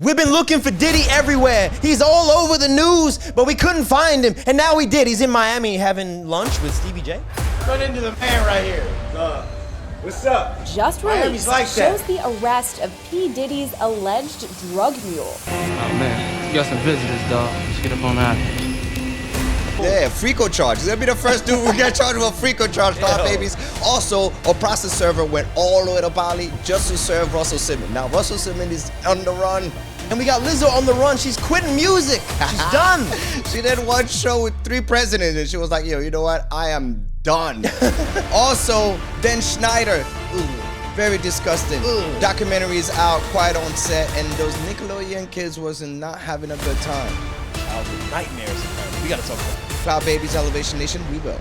We've been looking for Diddy everywhere. He's all over the news, but we couldn't find him. And now we did. He's in Miami having lunch with Stevie J. Run into the man right here. What's up? Just released shows the arrest of P. Diddy's alleged drug mule. Oh man, you got some visitors, dog. Let's get up on that. Yeah, Frico charge. That'll be the first dude we get charged with a Frico charge, Star Babies. Also, a process server went all the way to Bali just to serve Russell Simmons. Now, Russell Simmons is on the run. And we got Lizzo on the run. She's quitting music. She's done. She did one show with 3 presidents and she was like, yo, you know what? I am done. Also, Dan Schneider. Very disgusting. Documentary is out, quiet on set, and those Nickelodeon kids wasn't not having a good time. Childhood nightmares. We gotta talk about it. Cloud Babies, Elevation Nation, we will.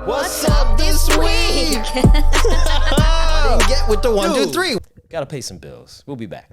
What's up this week? I didn't get with the 1, 2, 3. Gotta pay some bills. We'll be back.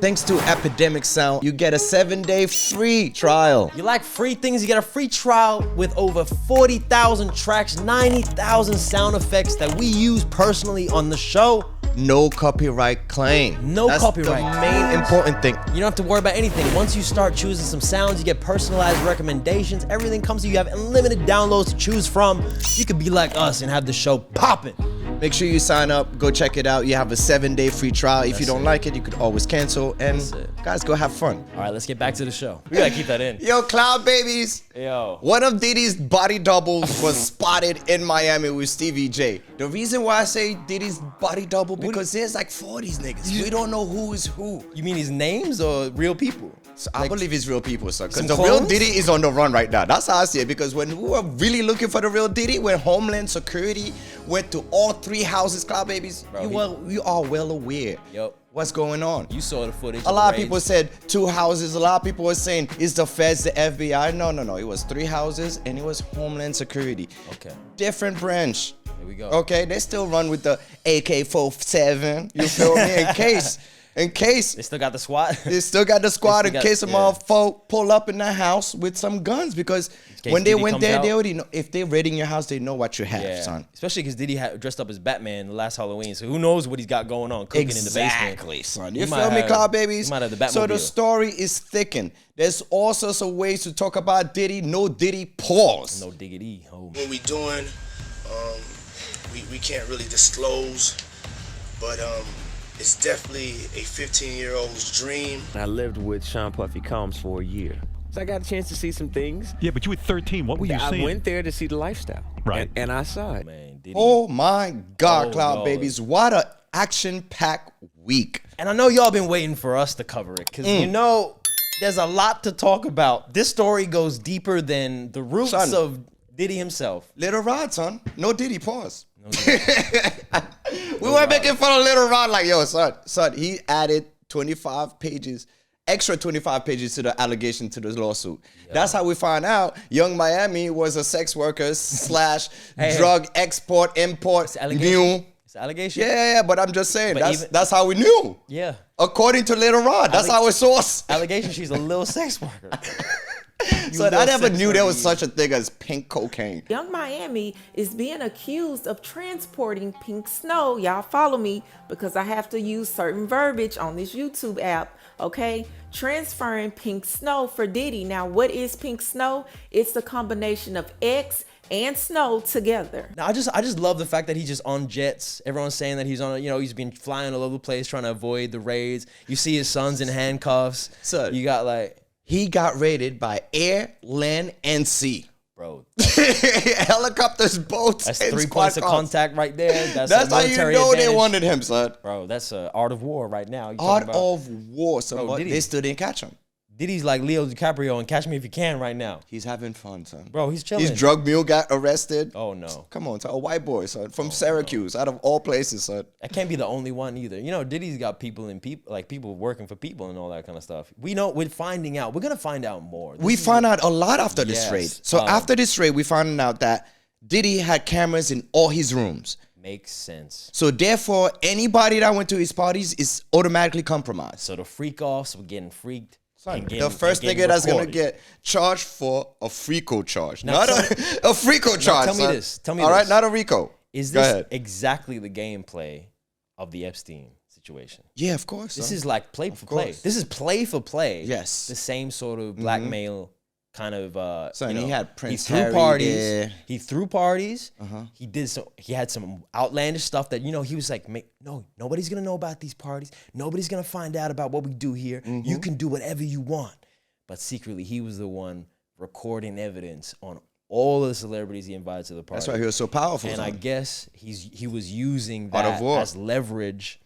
Thanks to Epidemic Sound, you get a 7-day free trial. You like free things? You get a free trial with over 40,000 tracks, 90,000 sound effects that we use personally on the show. No copyright claim. That's copyright. The main important thing. You don't have to worry about anything. Once you start choosing some sounds, you get personalized recommendations. Everything comes to you. You have unlimited downloads to choose from. You could be like us and have the show popping. Make sure you sign up. Go check it out. You have a 7-day free trial. If you don't like it, you could always cancel. And guys, go have fun. All right, let's get back to the show. We gotta keep that in. Yo, Cloud Babies. Yo. One of Diddy's body doubles was spotted in Miami with Stevie J. The reason why I say Diddy's body double, because there's like 4 of these niggas. We don't know who is who. You mean his names or real people? So I believe it's real people, sir. Because the clones? real Diddy is on the run right now. That's how I see it. Because when we were really looking for the real Diddy, when Homeland Security went to all 3 houses, Cloud Babies, you are well aware what's going on. You saw the footage. A lot of people said 2 houses. A lot of people were saying it's the feds, the FBI. No. It was 3 houses and it was Homeland Security. Okay. Different branch. Here we go. Okay, they still run with the AK-47. You feel me? In case they still got the squad. They still got the squad in case a motherfucker pull up in the house with some guns, because when they went there, they already know. If they're raiding your house, they know what you have, son. Especially because Diddy dressed up as Batman the last Halloween, so who knows what he's got going on cooking in the basement. Exactly, son. You feel me, Cloud Babies? He might have the Batmobile. So the story is thickened. There's all sorts of ways to talk about Diddy. No Diddy, pause. No diggity. What we doing, we can't really disclose, but it's definitely a 15-year-old's dream. I lived with Sean Puffy Combs for a year. So I got a chance to see some things. Yeah, but you were 13. What were you seeing? I went there to see the lifestyle. Right. And I saw it. Man, oh my God, Cloud Babies. What a action-packed week. And I know y'all been waiting for us to cover it, because you know there's a lot to talk about. This story goes deeper than the roots of Diddy himself. Little Rod, son. No Diddy, pause. No Diddy. We were making fun of Little Rod like, yo, son, he added 25 pages, extra 25 pages to the allegation to the lawsuit. Yeah. That's how we find out Young Miami was a sex worker / drug export, import. It's allegation. It's allegation. Yeah, but I'm just saying, that's how we knew. Yeah. According to Little Rod, that's our source. Allegation, she's a little sex worker. So I never knew there was such a thing as pink cocaine. Young Miami is being accused of transporting pink snow. Y'all follow me because I have to use certain verbiage on this YouTube app, okay? Transferring pink snow for Diddy. Now, what is pink snow? It's the combination of X and snow together. Now, I just love the fact that he's just on jets. Everyone's saying that he's on, he's been flying all over the place trying to avoid the raids. You see his sons in handcuffs. So you got like... He got raided by air, land, and sea. Bro. Helicopters, boats, that's and 3 points of contact right there. That's how you know they wanted him, son. Bro, that's art of war right now. Art of war, son. Bro, they still didn't catch him. Diddy's like Leo DiCaprio and Catch Me If You Can right now. He's having fun, son. Bro, he's chilling. His drug mule got arrested. Oh, no. Come on, son. A white boy, son. From Syracuse, out of all places, son. That can't be the only one either. You know, Diddy's got people working for people and all that kind of stuff. We know, we're finding out. We're going to find out more. We find out a lot after this raid. So after this raid, we found out that Diddy had cameras in all his rooms. Makes sense. So therefore, anybody that went to his parties is automatically compromised. So the freak-offs were getting freaked. The first nigga that's gonna get charged for a FRICO charge, not a FRICO charge. Tell me this. All right, not a RICO. Is this exactly the gameplay of the Epstein situation? situation. Yeah, of course. This is like play for play. This is play for play. Yes. The same sort of blackmail kind of. Son, he had Prince he threw Harry parties. there. He threw parties. He did some. He had some outlandish stuff that he was like, no, nobody's gonna know about these parties. Nobody's gonna find out about what we do here. You can do whatever you want. But secretly, he was the one recording evidence on all of the celebrities he invited to the party. That's why he was so powerful. And I guess he was using Art of that war. as leverage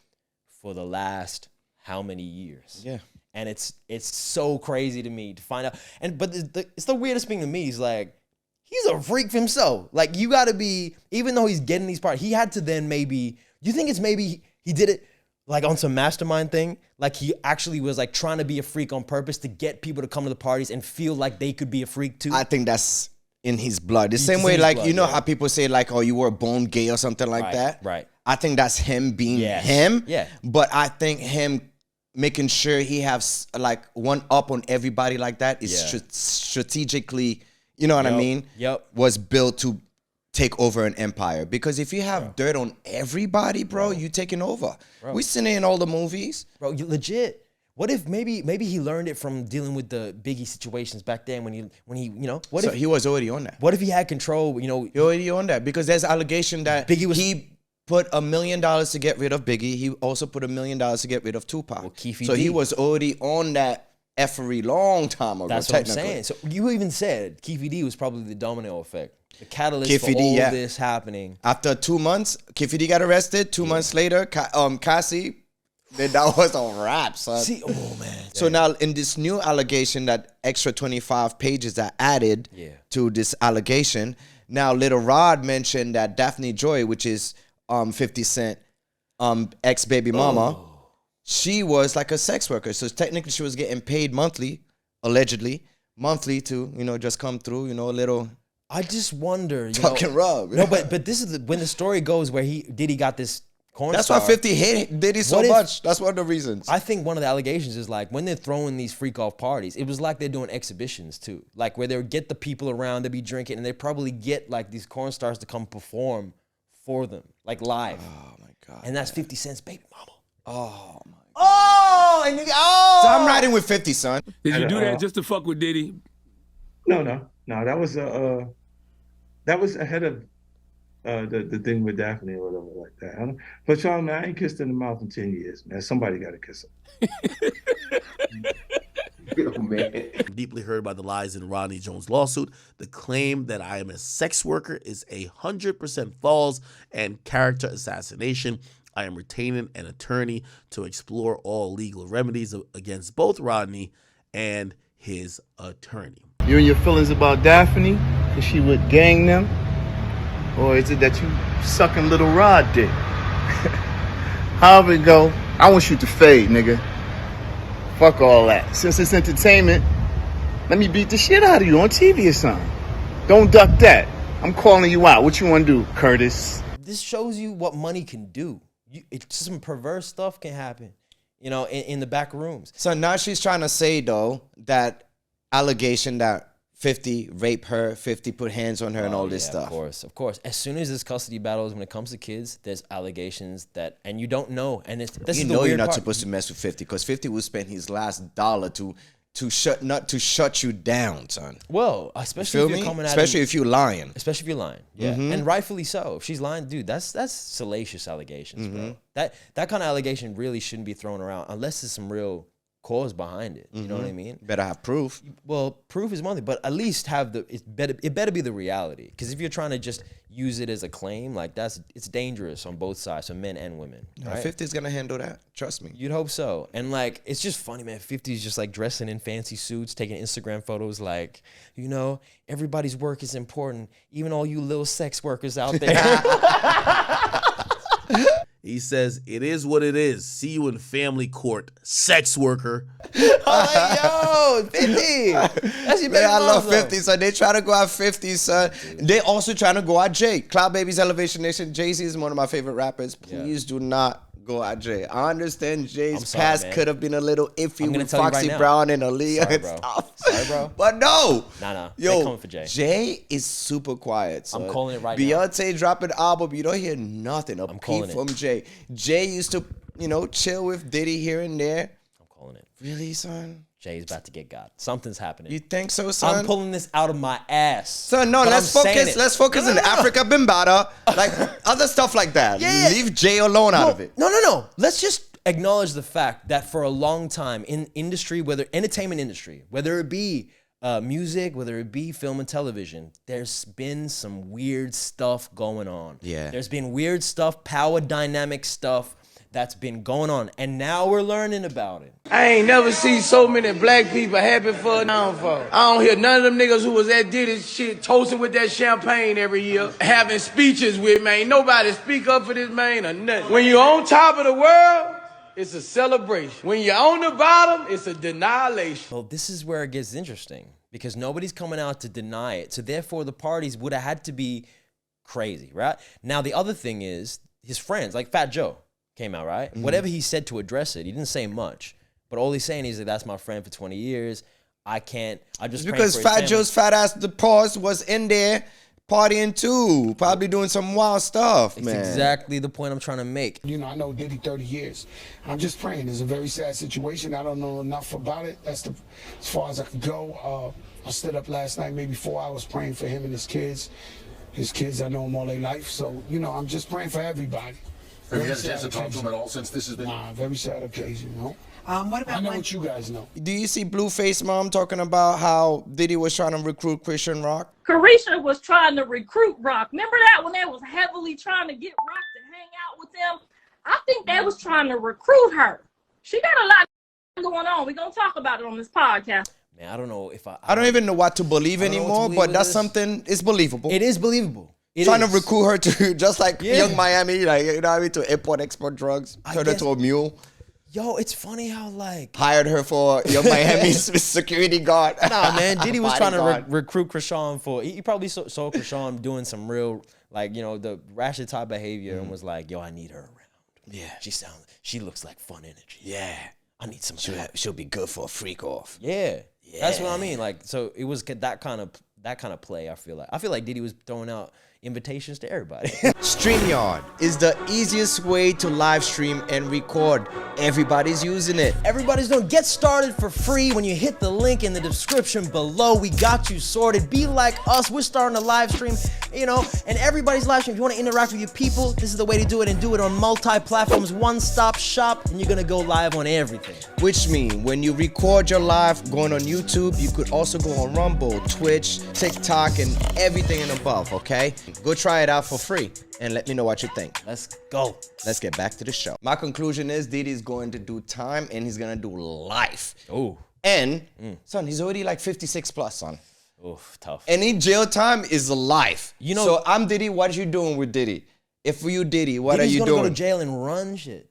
for the last how many years? Yeah. And it's so crazy to me to find out. But it's the weirdest thing to me. He's like, he's a freak for himself. Like, you got to be, even though he's getting these parties, he had to then maybe, you think it's maybe he did it like on some mastermind thing? Like, he actually was like trying to be a freak on purpose to get people to come to the parties and feel like they could be a freak too? I think that's in his blood. The It's same in way, his like, blood, you know yeah. how people say, like, oh, you were born gay or something like that? Right. I think that's him being Yes. him. Yeah. But I think him making sure he has, like, one up on everybody like that is strategically, you know what I mean? Yep. Was built to take over an empire. Because if you have dirt on everybody, bro, you taking over. We seen it in all the movies. Bro, you legit. What if maybe he learned it from dealing with the Biggie situations back then when he what So if he was already on that. what if he had control, He already on that because there's allegation that he put $1 million to get rid of Biggie. He also put $1 million to get rid of Tupac. So he was already on that effery long time ago. That's what I'm saying. So you even said Keefe D was probably the domino effect, the catalyst for all this happening. After 2 months, Keefe D got arrested. 2 months later, Cassie, that was a wrap, son. See, oh man. So now in this new allegation, that extra 25 pages are added to this allegation. Now Little Rod mentioned that Daphne Joy, which is 50 Cent ex-baby mama, she was like a sex worker. So technically she was getting paid monthly, allegedly, monthly to, just come through, a little... I just wonder, tuck and rub. No, but this is when the story goes where Diddy got this corn That's star. why 50 hit Diddy so much. That's one of the reasons. I think one of the allegations is like when they're throwing these freak off parties, it was like they're doing exhibitions too. Like where they would get the people around to be drinking and they probably get like these corn stars to come perform for them, like live. Oh my God. And that's 50 Cent's baby mama. Oh my. Oh, So I'm riding with 50, son. Did you do that just to fuck with Diddy? No. That was ahead of the thing with Daphne or whatever like that. But y'all, man, I ain't kissed in the mouth in 10 years, man. Somebody got to kiss her. Oh, man. Deeply hurt by the lies in Rodney Jones' lawsuit. The claim that I am a sex worker is 100% false and character assassination. I am retaining an attorney to explore all legal remedies against both Rodney and his attorney. You and your feelings about Daphne, because she would gang them? Or is it that you sucking Little Rod dick? However it go, I want you to fade, nigga. Fuck all that. Since it's entertainment, let me beat the shit out of you on TV or something. Don't duck that. I'm calling you out. What you want to do, Curtis? This shows you what money can do. It's some perverse stuff can happen, in the back rooms. So now she's trying to say, though, that allegation that 50 raped her, 50 put hands on her and all this stuff. Of course. As soon as this custody battle is when it comes to kids, there's allegations that, and you don't know. And this is the weird you're not part. supposed to mess with 50 because 50 will spend his last dollar to shut you down, son. Well, especially if you're coming at especially if you're lying. Especially if you're lying. Yeah. And rightfully so. If she's lying, dude, that's salacious allegations, bro. That kind of allegation really shouldn't be thrown around unless there's some real cause behind it. You know what I mean? Better have proof. Well, proof is one thing, but at least have it better be the reality. Because if you're trying to just use it as a claim, like it's dangerous on both sides, for men and women. Right? 50's gonna handle that. Trust me. You'd hope so. And like, it's just funny, man. 50's just like dressing in fancy suits, taking Instagram photos, like, everybody's work is important, even all you little sex workers out there. He says, "It is what it is. See you in family court, sex worker." Yo, 50. That's your baby I love mama. 50, son. They try to go at 50, son. They also trying to go at Jay. Cloud Baby's Elevation Nation. Jay-Z is one of my favorite rappers. Please do not go at Jay. I understand Jay's past could have been a little iffy with Foxy Brown and Aaliyah and stuff. Sorry, bro. But no. Nah. Yo, They're coming for Jay. Jay is super quiet, son. I'm calling it right now. Beyonce dropping an album, you don't hear nothing. A peep from Jay. Jay used to you know, chill with Diddy here and there. I'm calling it. Really, son? Jay's about to get got. Something's happening. You think so, son? I'm pulling this out of my ass. Son, no, let's focus. Let's focus on Africa Bimbada, like other stuff like that. Yeah. Leave Jay alone out of it. No. Let's just acknowledge the fact that for a long time in industry, whether entertainment industry, whether it be music, whether it be film and television, there's been some weird stuff going on. Yeah. There's been weird stuff, power dynamic stuff that's been going on, and now we're learning about it. I ain't never seen so many black people happy for a downfall. I don't hear none of them niggas who was at Diddy's shit toasting with that champagne every year, having speeches with, man. Nobody speak up for this man or nothing. When you're on top of the world, it's a celebration. When you're on the bottom, it's a denilation. Well, this is where it gets interesting, because nobody's coming out to deny it. So therefore, the parties would have had to be crazy, right? Now, the other thing is, his friends, like Fat Joe, came out, right? Mm-hmm. Whatever he said to address it, he didn't say much. But all he's saying is that that's my friend for 20 years. I just because Fat Joe's fat ass the pause was in there partying too, probably doing some wild stuff, man. That's exactly the point I'm trying to make. You know, I know Diddy 30 years. I'm just praying. It's a very sad situation. I don't know enough about it. That's as far as I could go. I stood up last night, maybe 4 hours, praying for him and his kids. His kids, I know them all their life. So, you know, I'm just praying for everybody. Have you had a chance to talk to him at all since this has been? Nah, very sad occasion, you know. What about I know what you guys know. Do you see Blueface Mom talking about how Diddy was trying to recruit Christian Rock? Carisha was trying to recruit Rock. Remember that when they was heavily trying to get Rock to hang out with them? I think they was trying to recruit her. She got a lot going on. We're going to talk about it on this podcast. Man, I don't know if I don't even know what to believe anymore, but that's something, it's believable. It is believable. Trying to recruit her to, just like Young Miami, like, you know what I mean, to import-export drugs, turn her to a mule. Yo, it's funny how, like... Hired her for Young Miami's security guard. Nah, man, Diddy was trying to recruit Krishan for... He probably saw Krishan doing some real, like, you know, the ratchet type behavior and was like, yo, I need her around. Yeah. She looks like fun energy. Yeah. I need some... She'll be good for a freak off. Yeah. That's what I mean. Like, so it was that kind of play, I feel like. I feel like Diddy was throwing out invitations to everybody. StreamYard is the easiest way to live stream and record. Everybody's using it. Everybody's doing. Get started for free when you hit the link in the description below. We got you sorted. Be like us. We're starting a live stream, you know, and everybody's live stream. If you want to interact with your people, this is the way to do it, and do it on multi-platforms, one-stop shop, and you're gonna go live on everything. Which means when you record your live going on YouTube, you could also go on Rumble, Twitch, TikTok, and everything and above, okay? Go try it out for free and let me know what you think. Let's go. Let's get back to the show. My conclusion is Diddy's going to do time and he's going to do life. Oh. And, son, he's already like 56 plus, son. Oof, tough. Any jail time is life. You know, so I'm Diddy. What are you doing with Diddy? If you Diddy, what are you doing? Diddy's gonna go to jail and run shit.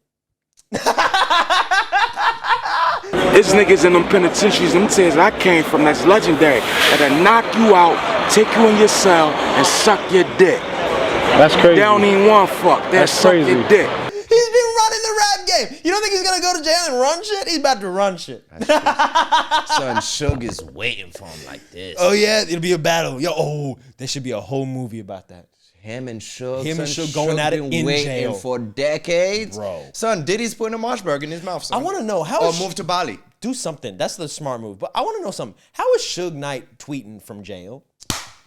It's niggas in them penitentiaries, them tears I came from, that's legendary. That'll knock you out, take you in your cell, and suck your dick. That's crazy. They don't even want fuck, they'll suck your dick. He's been running the rap game. You don't think he's gonna go to jail and run shit? He's about to run shit. Son, Suge is waiting for him like this. Oh yeah, it'll be a battle. Yo, there should be a whole movie about that. Him and Suge. Him and Suge going at it in jail for decades. Bro. Son, Diddy's putting a Marshberg in his mouth, son. I want to know how. Or move to Bali. Do something. That's the smart move. But I want to know something. How is Suge Knight tweeting from jail?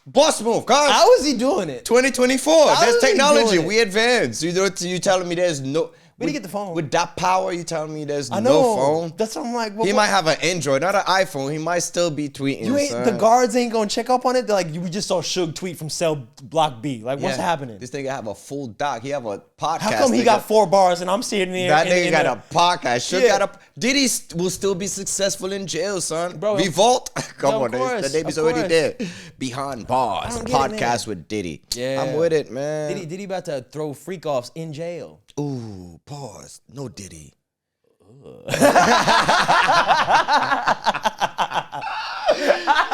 Boss move, cuz. How is he doing it? 2024. There's technology. We advance. You telling me there's no... Where'd he get the phone? With that power, you telling me there's no phone? That's what I'm like. He might have an Android, not an iPhone. He might still be tweeting. The guards ain't gonna check up on it. They're like, we just saw Suge tweet from cell block B. Like, what's happening? This nigga have a full doc. He have a podcast. How come he got 4 bars and I'm sitting there? That nigga got a podcast. Suge got a... Diddy will still be successful in jail, son. Bro, Revolt. Come on, course, the name is already there. Behind Bars, podcast with Diddy. Yeah, I'm with it, man. Diddy about to throw freak offs in jail. Ooh, pause. No Diddy.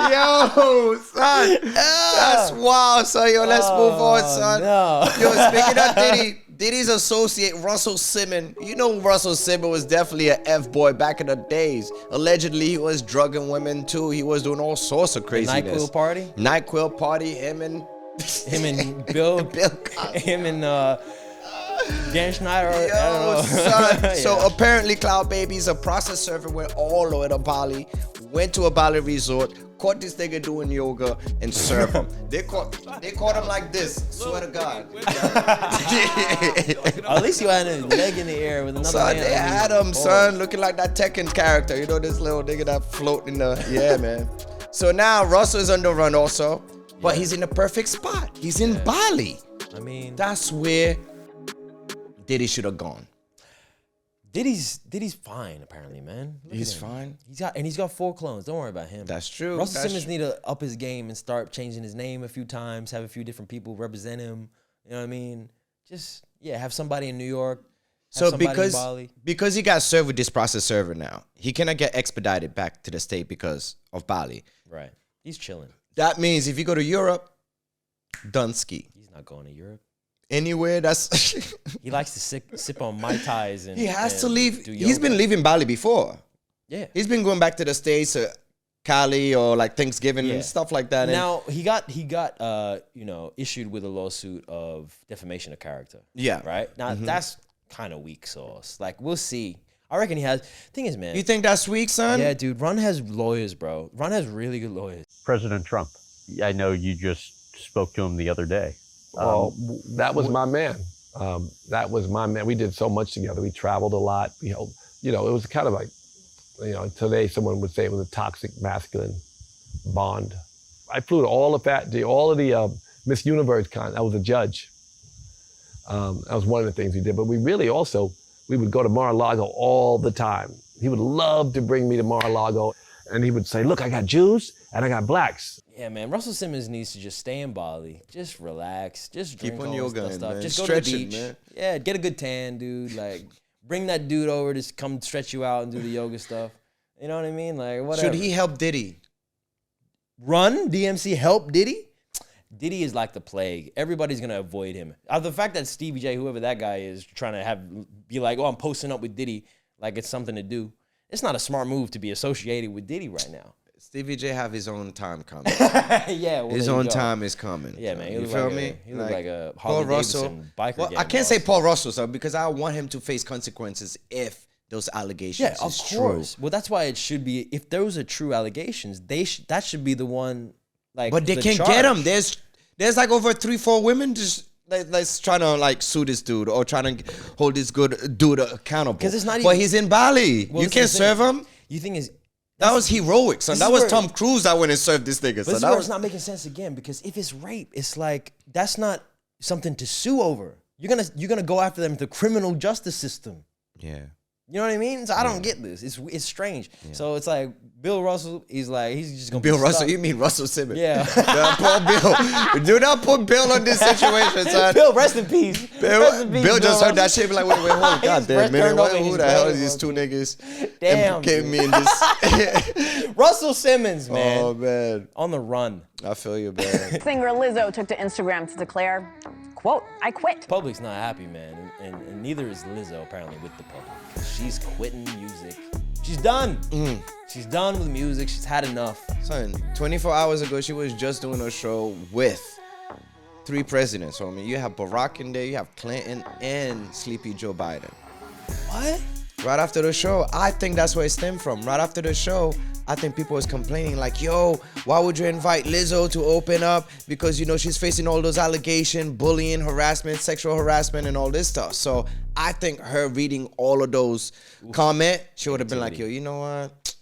Yo, son. That's wild, son. Yo, let's move on, son. No. Yo, speaking of Diddy, Diddy's associate, Russell Simmons. You know Russell Simmons was definitely an F-boy back in the days. Allegedly, he was drugging women, too. He was doing all sorts of craziness. NyQuil party? NyQuil party, him and Bill. Cosby. Him and Dan Schneider. I don't know. Son. So apparently Cloud Baby's a process server went all the way to Bali, went to a Bali resort, caught this nigga doing yoga and served him. They caught him like this. Swear to God. At least you had a leg in the air with another Son, man. they had him, son, looking like that Tekken character. You know, this little nigga that float in the, yeah, man. So now Russell is on the run also, but he's in the perfect spot. He's in Bali. I mean, that's where Diddy should have gone. Diddy's fine apparently, man. He's fine. He's got 4 clones. Don't worry about him. That's true. Russell Simmons need to up his game and start changing his name a few times. Have a few different people represent him. You know what I mean? Just have somebody in New York. So because he got served with this process server now, he cannot get expedited back to the state because of Bali. Right. He's chilling. That means if you go to Europe, Dunsky. He's not going to Europe. Anywhere that's he likes to sip on Mai Tais and he has to leave. do He's been leaving Bali before. Yeah. He's been going back to the States, Cali or like Thanksgiving and stuff like that. Now he got issued with a lawsuit of defamation of character. Yeah. Right? Now that's kind of weak sauce. Like we'll see. I reckon he has. Thing is, man. You think that's weak, son? Yeah, dude. Ron has lawyers, bro. Ron has really good lawyers. President Trump. I know you just spoke to him the other day. Well, that was my man. That was my man. We did so much together. We traveled a lot. You know, it was kind of like, today someone would say it was a toxic masculine bond. I flew to all of the Miss Universe I was a judge. That was one of the things we did. But we really also, we would go to Mar-a-Lago all the time. He would love to bring me to Mar-a-Lago. And he would say, look, I got Jews and I got blacks. Yeah, man. Russell Simmons needs to just stay in Bali. Just relax. Just drink Keep on all yoga, this stuff. man. Just go to the Stretching, beach. man. Yeah, get a good tan, dude. Like, bring that dude over to come stretch you out and do the yoga stuff. You know what I mean? Like, whatever. Should he help Diddy? Run? DMC help Diddy? Diddy is like the plague. Everybody's gonna avoid him. The fact that Stevie J, whoever that guy is, trying to be like, oh, I'm posting up with Diddy, like it's something to do. It's not a smart move to be associated with Diddy right now. Stevie J have his own time coming. Yeah, well, his own time is coming. Yeah, man. You feel me? He look like a Paul Harley Russell. Davidson biker. Well, I can't say Paul Russell, son, because I want him to face consequences if those allegations of is course. true. Well, that's why it should be. If those are true allegations, that should be the one. Like, but they can't get him. There's like over 3-4 women just that's trying to like sue this dude or trying to hold this good dude accountable. Because it's not even. But he's in Bali. Well, you can't serve him. You think is. That was heroic, son. That was Tom Cruise that went and served this nigga. But So this is that where was it's not making sense again, because if it's rape, it's like that's not something to sue over. You're gonna go after them with the criminal justice system. Yeah. You know what I mean? So I don't get this. It's strange. Yeah. So it's like Bill Russell. He's just gonna. Bill be Russell. stuck. You mean Russell Simmons? Yeah. Poor Bill. Do not put Bill on this situation, son. Bill, rest in peace. Bill just heard that shit. Be like, wait, hold on, goddamn minute. Who the hell is these two niggas? Damn. Implicating me in this. Russell Simmons, man. Oh man. On the run. I feel you, man. Singer Lizzo took to Instagram to declare, quote, I quit. Public's not happy, man. And neither is Lizzo, apparently, with the public. She's quitting music. She's done. She's done with music. She's had enough. Son, 24 hours ago, she was just doing a show with 3 presidents, homie. You have Barack in there, you have Clinton, and Sleepy Joe Biden. What? Right after the show, I think that's where it stemmed from. Right after the show, I think people was complaining like, yo, why would you invite Lizzo to open up? Because, she's facing all those allegations, bullying, harassment, sexual harassment, and all this stuff. So I think her reading all of those comments, she would have been like, yo, you know what?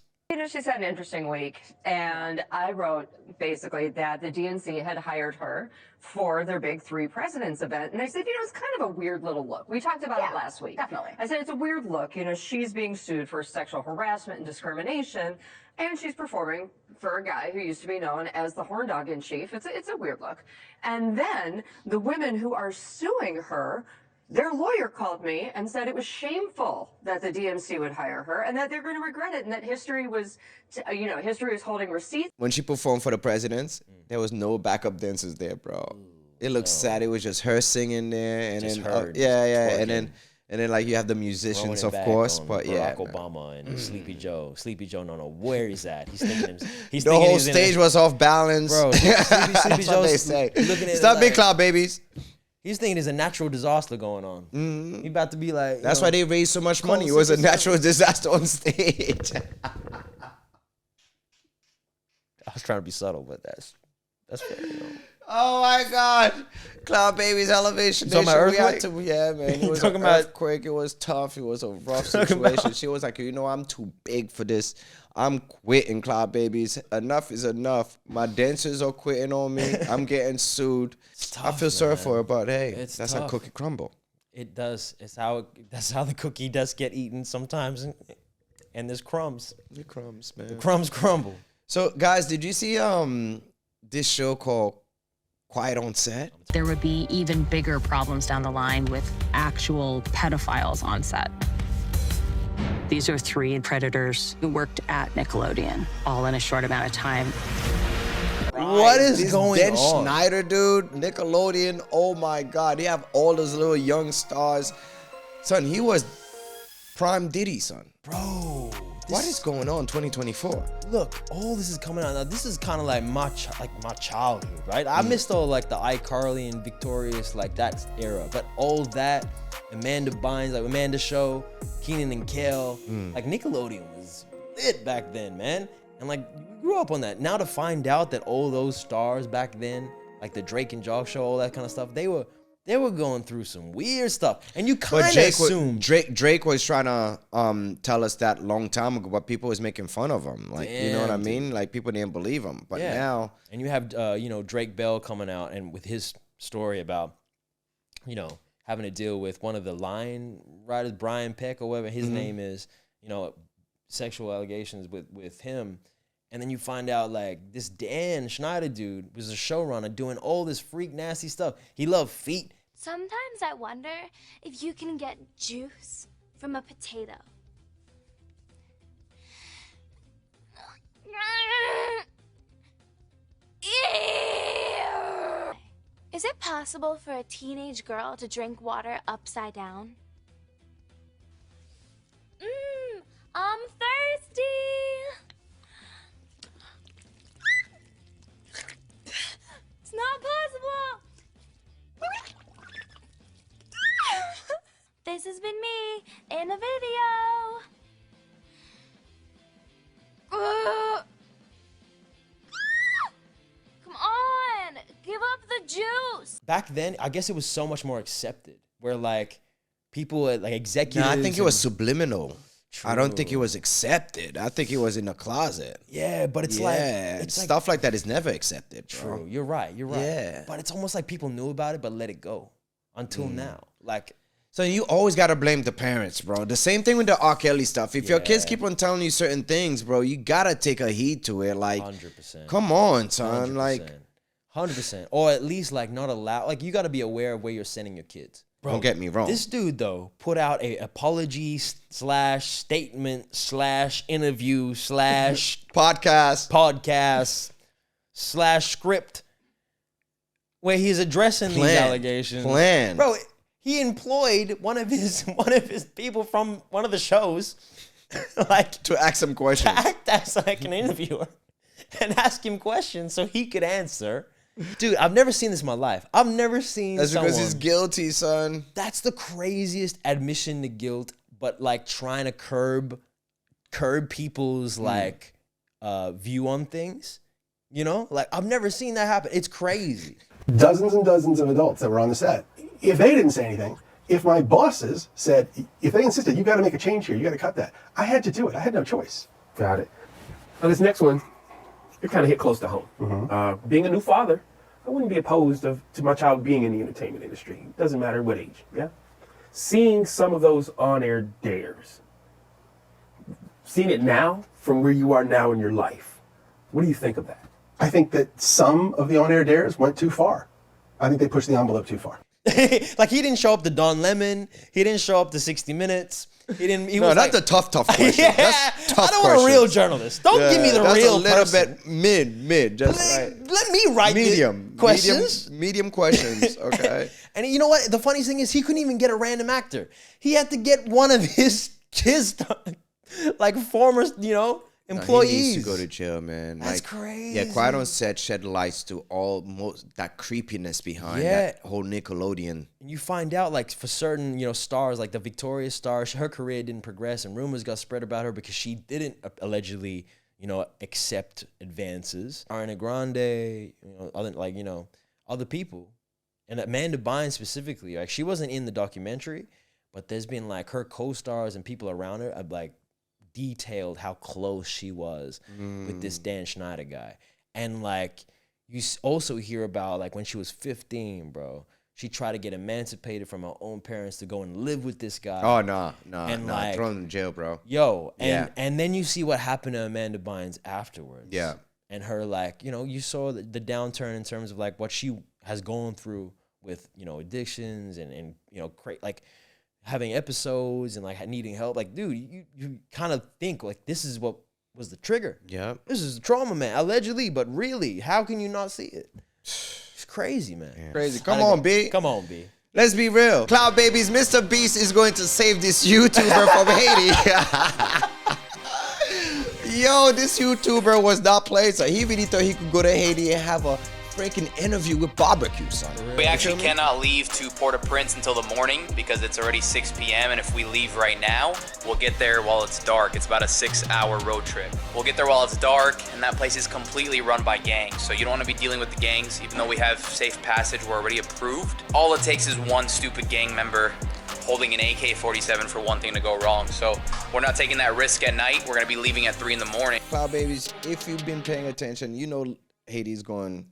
She's had an interesting week, and I wrote basically that the DNC had hired her for their big 3 presidents event. And I said, it's kind of a weird little look. We talked about it last week. Definitely. I said, it's a weird look. She's being sued for sexual harassment and discrimination, and she's performing for a guy who used to be known as the horn dog in chief. It's a weird look. And then the women who are suing her, their lawyer called me and said it was shameful that the DNC would hire her and that they're going to regret it and that history was holding receipts. When she performed for the presidents, there was no backup dancers there, bro. It looked sad. It was just her singing there, and Just then her, and then like you have the musicians, of course, but Barack Obama and Sleepy Joe. Sleepy Joe don't know where he's at. He's thinking the whole stage was off balance. Bro, Sleepy That's Joe's what they say. looking at Stop it big like, cloud babies. He's thinking there's a natural disaster going on. Mm-hmm. He about to be like. That's why they raised so much money. It was a natural disaster on stage. I was trying to be subtle, but that's fair. You know? Oh my God. Cloud Baby's elevation. You talking about earthquake? Yeah, man. It was an earthquake. It was tough. It was a rough situation. She was like, you know, I'm too big for this. I'm quitting, Cloud Babies. Enough is enough. My dancers are quitting on me. I'm getting sued. Tough, I feel sorry for her, but hey, It's that's tough. how cookie crumble. It does. That's how the cookie does get eaten sometimes, and there's crumbs. The crumbs, man. The crumbs crumble. So, guys, did you see this show called Quiet on Set? There would be even bigger problems down the line with actual pedophiles on set. These are 3 predators who worked at Nickelodeon, all in a short amount of time. What is This going Ben on? Schneider, dude, Nickelodeon, oh my God. They have all those little young stars. Son, he was prime Diddy, son. Bro. What is going on 2024? Look, all this is coming out now. This is kind of like my childhood, right? I missed all like the iCarly and Victorious, like that era. But all that, Amanda Bynes, like Amanda Show, Keenan and Kel, like Nickelodeon was lit back then, man. And like we grew up on that. Now to find out that all those stars back then, like the Drake and Josh Show, all that kind of stuff, they were going through some weird stuff. And you kind of assume Drake was trying to tell us that long time ago, but people was making fun of him. Like, you know what I mean? Like, people didn't believe him. But now... And you have, Drake Bell coming out and with his story about, having to deal with one of the line writers, Brian Peck or whatever his name is, sexual allegations with him. And then you find out, like, this Dan Schneider dude was a showrunner doing all this freak nasty stuff. He loved feet. Sometimes I wonder if you can get juice from a potato. Is it possible for a teenage girl to drink water upside down? I'm thirsty. It's not possible. This has been me in a video. Come on, give up the juice. Back then, I guess it was so much more accepted. Where like people, like executives. No, I think it was subliminal. True. I don't think it was accepted. I think it was in the closet. Yeah, but it's stuff like that is never accepted, bro. True, you're right. Yeah. But it's almost like people knew about it, but let it go until now. Like, so you always gotta blame the parents, bro. The same thing with the R. Kelly stuff. If your kids keep on telling you certain things, bro, you gotta take a heed to it. Like, 100%. Come on, son. 100%. Like, 100%, or at least like not allow. Like, you gotta be aware of where you're sending your kids. Bro, don't get me wrong. This dude though put out a apology / statement / interview / podcast / script where he's addressing these allegations. Bro, he employed one of his people from one of the shows, like to ask some questions, to act as like an interviewer, and ask him questions so he could answer. Dude, I've never seen this in my life. I've never seen That's because he's guilty, son. That's the craziest admission to guilt, but like trying to curb people's like view on things. You know? Like, I've never seen that happen. It's crazy. Dozens and dozens of adults that were on the set. If they didn't say anything, if my bosses said, if they insisted, you got to make a change here, you got to cut that, I had to do it. I had no choice. Got it. Now, this next one, it kind of hit close to home. Being a new father, I wouldn't be opposed to my child being in the entertainment industry. It doesn't matter what age, yeah? Seeing some of those on-air dares, seeing it now from where you are now in your life, what do you think of that? I think that some of the on-air dares went too far. I think they pushed the envelope too far. Like, he didn't show up to Don Lemon. He didn't show up to 60 Minutes. He didn't. He no, was that's like, a tough question. Yeah, that's tough I don't want a real journalist. Don't give me the that's real a little person. bit mid. Just let me write medium questions. Medium questions. Okay. And you know what? The funniest thing is he couldn't even get a random actor. He had to get one of his like former, employees. He needs to go to jail, man. That's like, crazy. Yeah, Quiet on Set shed lights to that creepiness behind that whole Nickelodeon. And you find out, like, for certain, stars, like the Victoria star, her career didn't progress, and rumors got spread about her because she didn't allegedly, accept advances. Ariana Grande, other people. And Amanda Bynes specifically, like, she wasn't in the documentary, but there's been, like, her co-stars and people around her have, like, detailed how close she was with this Dan Schneider guy. And, like, you also hear about, like, when she was 15, bro, she tried to get emancipated from her own parents to go and live with this guy. Oh, no, like, throw him in jail, bro. And then you see what happened to Amanda Bynes afterwards. Yeah. And her, like, you saw the downturn in terms of, like, what she has gone through with, addictions and like, having episodes and, like, needing help. Like, dude, you kind of think, like, this is what was the trigger. Yeah. This is trauma, man. Allegedly, but really, how can you not see it? It's crazy, man. Yeah. Crazy. Come on, B. Come on, B. Let's be real. Cloud Babies, Mr. Beast is going to save this YouTuber from Haiti. Yo, this YouTuber was not playing, so he really thought he could go to Haiti and have a freaking interview with barbecue, son. We actually cannot leave to Port-au-Prince until the morning because it's already 6 p.m. And if we leave right now, we'll get there while it's dark. It's about a 6-hour road trip. We'll get there while it's dark, and that place is completely run by gangs. So you don't want to be dealing with the gangs, even though we have safe passage. We're already approved. All it takes is one stupid gang member holding an AK-47 for one thing to go wrong. So we're not taking that risk at night. We're going to be leaving at 3 in the morning. Cloud Babies, if you've been paying attention, you know Haiti's going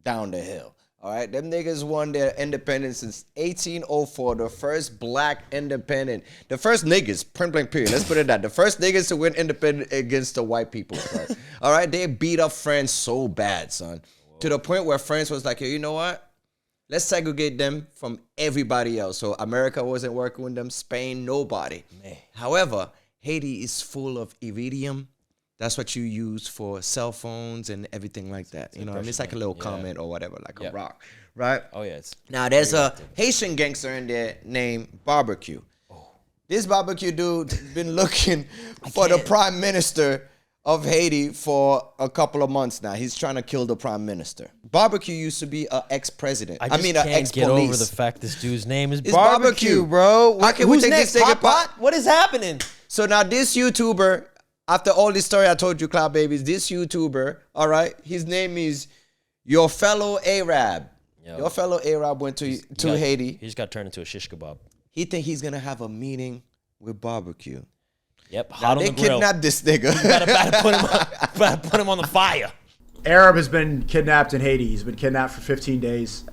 down the hill. All right, them niggas won their independence since 1804, the first black independent, the first niggas, point blank period, let's put it that, the first niggas to win independent against the white people, son. All right, they beat up France so bad, son, to the point where France was like, hey, you know what? Let's segregate them from everybody else. So America wasn't working with them, Spain, nobody. Man. However, Haiti is full of iridium. That's what you use for cell phones and everything like that. You know what I mean? It's like a little comment or whatever, like a rock, right? Oh, yeah. Now, there's a Haitian gangster in there named Barbecue. This Barbecue dude been looking for the prime minister of Haiti for a couple of months now. He's trying to kill the prime minister. Barbecue used to be an ex-president. I mean, an ex-police. Get over the fact this dude's name is Barbecue, bro. How can we take this nigga back? What is happening? So now this YouTuber, after all this story I told you, Cloud Babies, this YouTuber, all right, his name is YourFellowArab. YourFellowArab went to Haiti. He just got turned into a shish kebab. He think he's going to have a meeting with Barbecue. Yep, hot on the grill. They kidnapped this nigga. You gotta put him on the fire. Arab has been kidnapped in Haiti. He's been kidnapped for 15 days.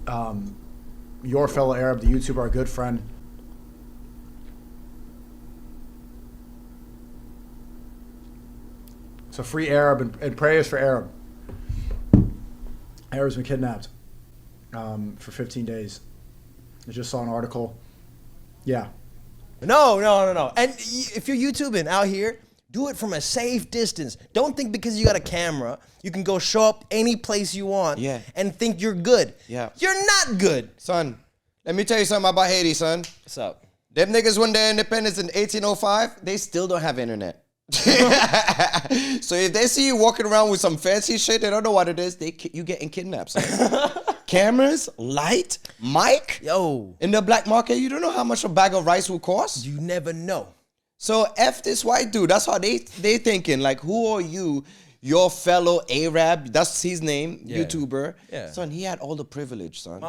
YourFellowArab, the YouTuber, our good friend. So free Arab and prayers for Arab. Arab's been kidnapped for 15 days. I just saw an article. Yeah. No. And if you're YouTubing out here, do it from a safe distance. Don't think because you got a camera, you can go show up any place you want and think you're good. Yeah. You're not good. Son, let me tell you something about Haiti, son. What's up? Them niggas won their independence in 1805, they still don't have internet. So if they see you walking around with some fancy shit, they don't know what it is, you getting kidnapped, son. Cameras, light, mic. Yo. In the black market, you don't know how much a bag of rice will cost. You never know. So F this white dude. That's how they thinking. Like, who are you? Your fellow Arab. That's his name, YouTuber. Yeah. Son, he had all the privilege, son.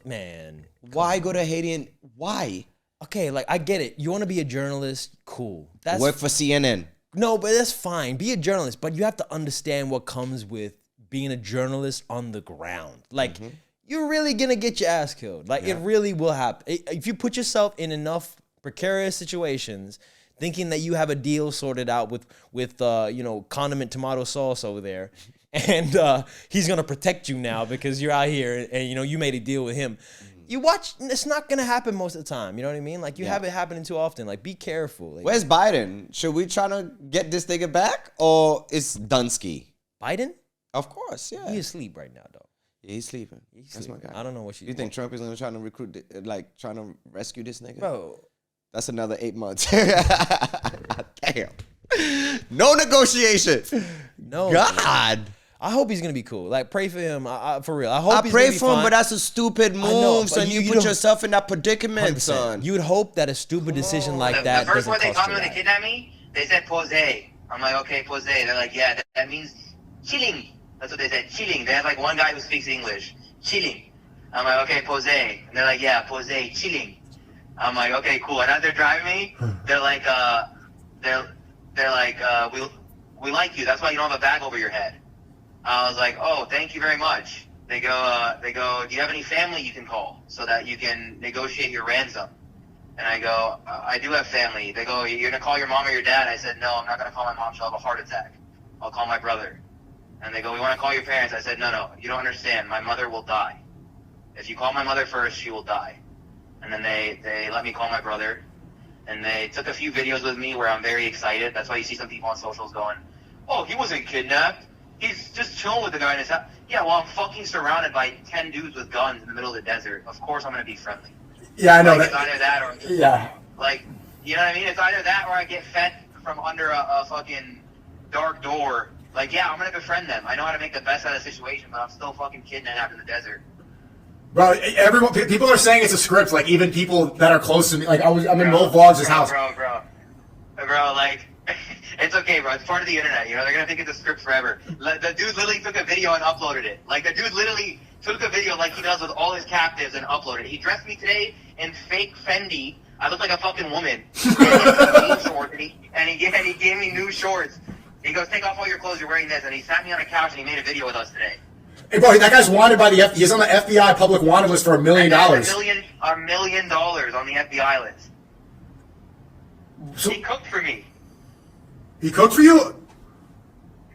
Man. Why go to Haiti and why? Okay, like, I get it. You want to be a journalist? Cool. Work for CNN. No, but that's fine. Be a journalist, but you have to understand what comes with being a journalist on the ground. Like, you're really gonna get your ass killed. Like, it really will happen. If you put yourself in enough precarious situations, thinking that you have a deal sorted out with condiment tomato sauce over there, and he's gonna protect you now because you're out here and you made a deal with him. You watch, it's not gonna happen most of the time. You know what I mean? Like, you have it happening too often. Like, be careful. Like, where's Biden? Should we try to get this nigga back, or is Dunsky? Biden? Of course, yeah. He's asleep right now, though. Yeah, he's sleeping. That's my guy. I don't know what you think Trump is gonna try to recruit, trying to rescue this nigga? Bro, that's another 8 months. Damn. No negotiation. No. God. I hope he's gonna be cool. Like, pray for him. For real. I hope I he's pray gonna be for him, fine. but that's a stupid move, son. You put don't- yourself in that predicament, 100%. son. You would hope that a stupid decision like that The first doesn't word they cost taught you me when they that. kidnapped me, they said pose. I'm like, okay, pose. They're like, yeah, that means chilling. That's what they said, chilling. They have like one guy who speaks English. Chilling. I'm like, okay, pose. And they're like, yeah, pose, chilling. I'm like, okay, cool. And as they're driving me, they're like, we like you. That's why you don't have a bag over your head. I was like, oh, thank you very much. They go, do you have any family you can call so that you can negotiate your ransom? And I go, I do have family. They go, you're going to call your mom or your dad? I said, no, I'm not going to call my mom. She'll have a heart attack. I'll call my brother. And they go, we want to call your parents. I said, no, you don't understand. My mother will die. If you call my mother first, she will die. And then they let me call my brother. And they took a few videos with me where I'm very excited. That's why you see some people on socials going, oh, he wasn't kidnapped. He's just chilling with the guy in his house. Yeah, well, I'm fucking surrounded by 10 dudes with guns in the middle of the desert. Of course I'm going to be friendly. Yeah, I know Like, that. it's either that or... Yeah. Like, you know what I mean? It's either that or I get fed from under a fucking dark door. Like, yeah, I'm going to befriend them. I know how to make the best out of the situation, but I'm still fucking kidnapped in the desert. Bro, everyone, people are saying it's a script. Like even people that are close to me. Like I'm in Mo Vlogs' house. Bro, like, it's okay, bro. It's part of the internet. You know, they're gonna think it's a script forever. The dude literally took a video and uploaded it. Like the dude literally took a video like he does with all his captives and uploaded it. He dressed me today in fake Fendi. I look like a fucking woman. And he gave me new shorts. He goes, take off all your clothes. You're wearing this. And he sat me on a couch and he made a video with us today. Hey, bro, that guy's wanted by the FBI. He's on the FBI public wanted list for $1 million. $1 million on the FBI list. So, he cooked for me. He cooked for you?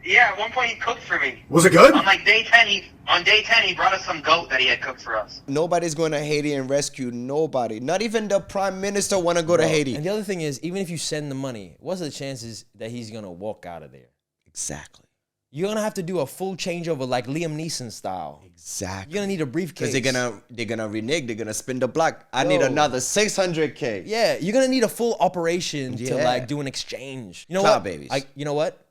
Yeah, at one point he cooked for me. Was it good? On like day 10, he brought us some goat that he had cooked for us. Nobody's going to Haiti and rescue nobody. Not even the prime minister want to go to Haiti. And the other thing is, even if you send the money, what's the chances that he's gonna walk out of there? Exactly. You're gonna have to do a full changeover, like Liam Neeson style. Exactly. You're gonna need a briefcase. Because they're gonna renege. They're gonna spin the block. I need another 600K. Yeah, you're gonna need a full operation to like do an exchange. You know Cloud what? babies. You know what?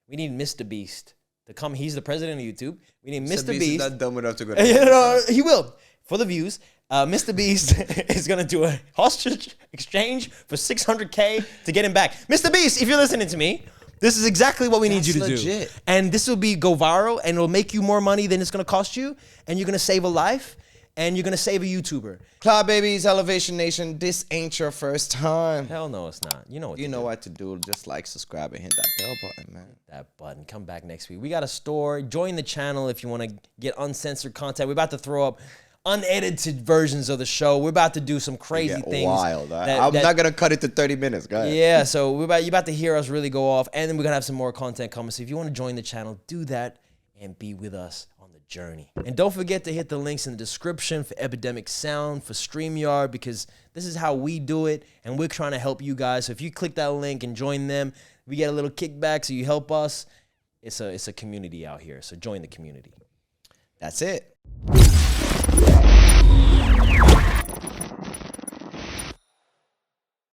We need Mr. Beast to come. He's the president of YouTube. We need Mr. Beast. Is not dumb enough to go to You know, he will for the views. Mr. Beast is gonna do a hostage exchange for 600K to get him back. Mr. Beast, if you're listening to me. This is exactly what we need you to do. And this will go viral and it'll make you more money than it's going to cost you. And you're going to save a life and you're going to save a YouTuber. Cloud Babies, Elevation Nation, this ain't your first time. Hell no, it's not. You know what to do. Just like, subscribe, and hit that bell button, man. That button. Come back next week. We got a store. Join the channel if you want to get uncensored content. We're about to throw up unedited versions of the show. We're about to do some crazy things. Wild. I'm not gonna cut it to 30 minutes, guys. Yeah, so you're about to hear us really go off, and then we're gonna have some more content coming. So if you want to join the channel, do that and be with us on the journey. And don't forget to hit the links in the description for Epidemic Sound, for StreamYard, because this is how we do it, and we're trying to help you guys. So if you click that link and join them, we get a little kickback, so you help us. It's a community out here, so join the community. That's it.